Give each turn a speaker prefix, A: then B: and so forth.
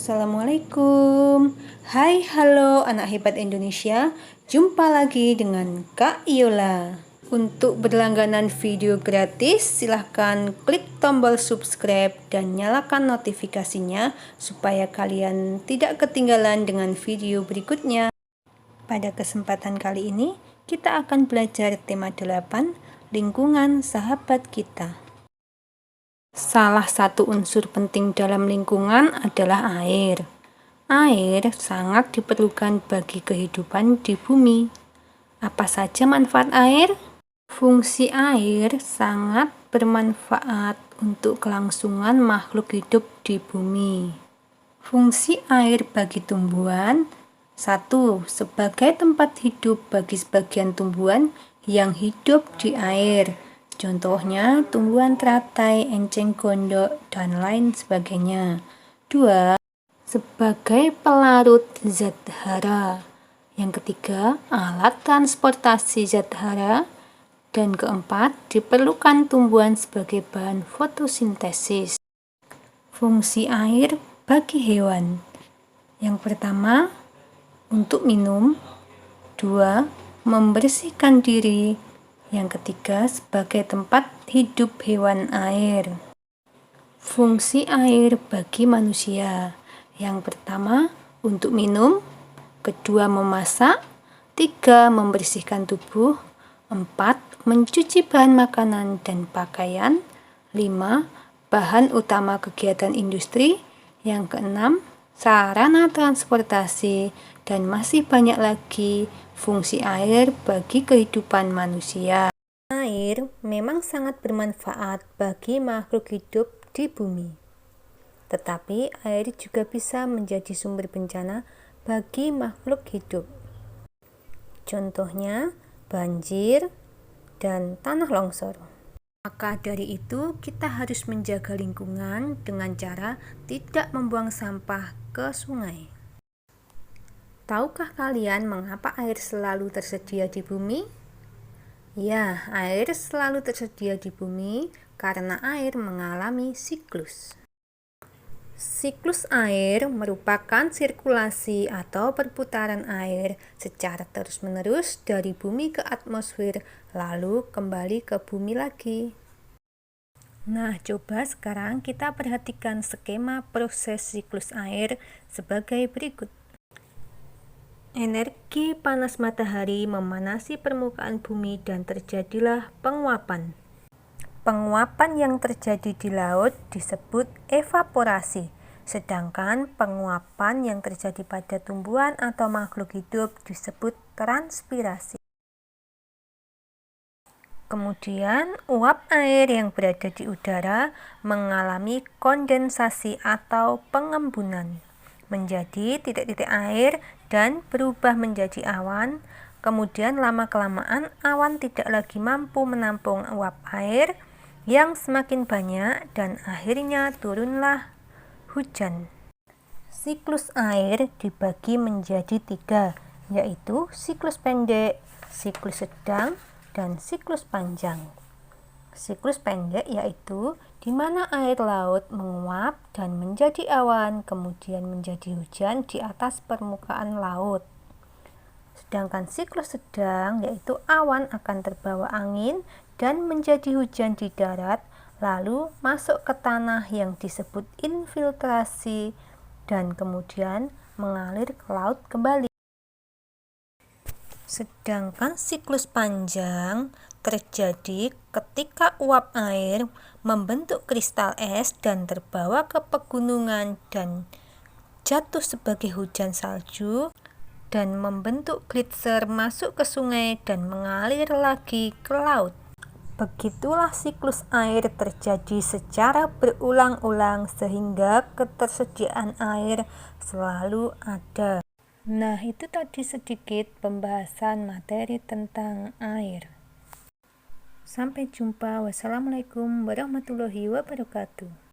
A: Assalamualaikum. Hai, halo anak hebat Indonesia. Jumpa lagi dengan Kak Iola. Untuk berlangganan video gratis, silahkan klik tombol subscribe dan nyalakan notifikasinya supaya kalian tidak ketinggalan dengan video berikutnya. Pada kesempatan kali ini, kita akan belajar tema 8, lingkungan sahabat kita. Salah satu unsur penting dalam lingkungan adalah air. Air sangat diperlukan bagi kehidupan di bumi. Apa saja manfaat air? Fungsi air sangat bermanfaat untuk kelangsungan makhluk hidup di bumi. Fungsi air bagi tumbuhan: 1. Sebagai tempat hidup bagi sebagian tumbuhan yang hidup di air. Contohnya tumbuhan teratai, enceng gondok, dan lain sebagainya. 2. Sebagai pelarut zat hara. Yang ketiga, alat transportasi zat hara. Dan keempat, diperlukan tumbuhan sebagai bahan fotosintesis. Fungsi air bagi hewan: yang pertama, untuk minum. 2. Membersihkan diri. Yang ketiga, sebagai tempat hidup hewan air. Fungsi air bagi manusia: yang pertama, untuk minum. Kedua, memasak. 3. Membersihkan tubuh. 4. Mencuci bahan makanan dan pakaian. 5. Bahan utama kegiatan industri. Yang keenam, sarana transportasi. Dan masih banyak lagi fungsi air bagi kehidupan manusia. Air memang sangat bermanfaat bagi makhluk hidup di bumi. Tetapi air juga bisa menjadi sumber bencana bagi makhluk hidup. Contohnya banjir dan tanah longsor. Maka dari itu kita harus menjaga lingkungan dengan cara tidak membuang sampah ke sungai. Tahukah kalian mengapa air selalu tersedia di bumi? Ya, air selalu tersedia di bumi karena air mengalami siklus. Siklus air merupakan sirkulasi atau perputaran air secara terus-menerus dari bumi ke atmosfer, lalu kembali ke bumi lagi. Nah, coba sekarang kita perhatikan skema proses siklus air sebagai berikut. Energi panas matahari memanasi permukaan bumi dan terjadilah penguapan. Penguapan yang terjadi di laut disebut evaporasi, sedangkan penguapan yang terjadi pada tumbuhan atau makhluk hidup disebut transpirasi. Kemudian, uap air yang berada di udara mengalami kondensasi atau pengembunan menjadi titik-titik air dan berubah menjadi awan. Kemudian lama-kelamaan awan tidak lagi mampu menampung uap air yang semakin banyak dan akhirnya turunlah hujan. Siklus air dibagi menjadi 3, yaitu siklus pendek, siklus sedang, dan siklus panjang. Siklus pendek yaitu di mana air laut menguap dan menjadi awan, kemudian menjadi hujan di atas permukaan laut. Sedangkan siklus sedang yaitu awan akan terbawa angin dan menjadi hujan di darat, lalu masuk ke tanah yang disebut infiltrasi dan kemudian mengalir ke laut kembali. Sedangkan siklus panjang terjadi ketika uap air membentuk kristal es dan terbawa ke pegunungan dan jatuh sebagai hujan salju dan membentuk gletser masuk ke sungai dan mengalir lagi ke laut. Begitulah siklus air terjadi secara berulang-ulang sehingga ketersediaan air selalu ada. Nah, itu tadi sedikit pembahasan materi tentang air. Sampai jumpa. Wassalamualaikum warahmatullahi wabarakatuh.